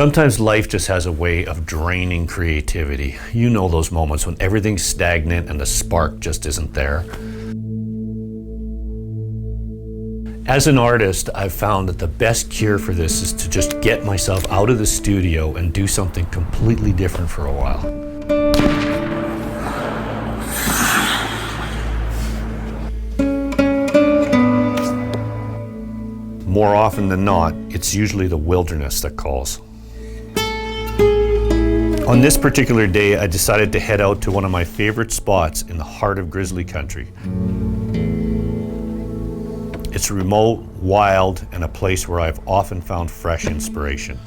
Sometimes life just has a way of draining creativity. You know those moments when everything's stagnant and the spark just isn't there. As an artist, I've found that the best cure for this is to just get myself out of the studio and do something completely different for a while. More often than not, it's usually the wilderness that calls. On this particular day, I decided to head out to one of my favorite spots in the heart of Grizzly Country. It's remote, wild, and a place where I've often found fresh inspiration.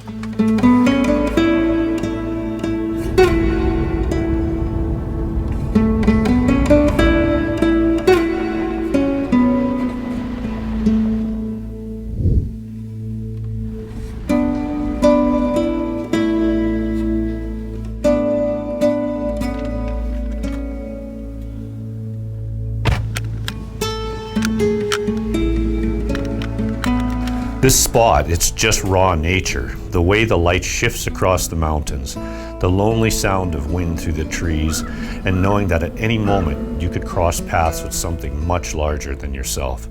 This spot, it's just raw nature. The way the light shifts across the mountains, the lonely sound of wind through the trees, and knowing that at any moment you could cross paths with something much larger than yourself.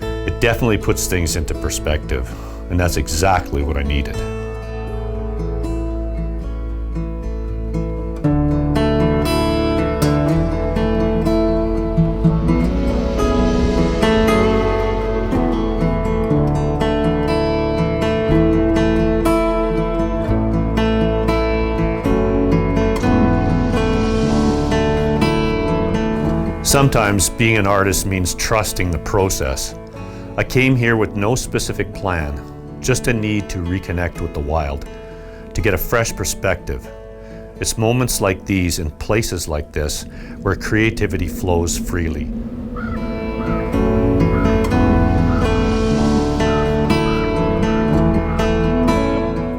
It definitely puts things into perspective, and that's exactly what I needed. Sometimes being an artist means trusting the process. I came here with no specific plan, just a need to reconnect with the wild, to get a fresh perspective. It's moments like these and places like this where creativity flows freely.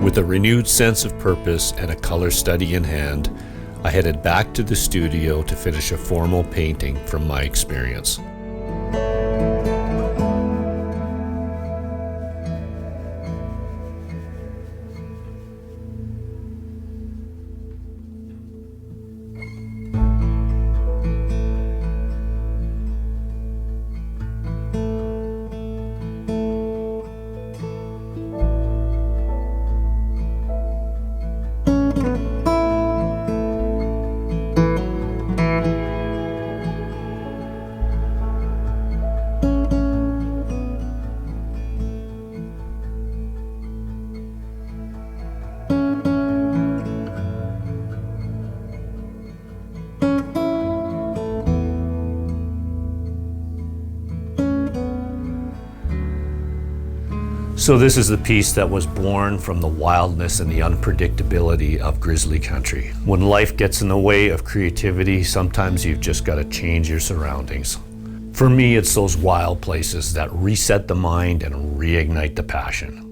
With a renewed sense of purpose and a color study in hand, I headed back to the studio to finish a formal painting from my experience. So this is the piece that was born from the wildness and the unpredictability of Grizzly Country. When life gets in the way of creativity, sometimes you've just got to change your surroundings. For me, it's those wild places that reset the mind and reignite the passion.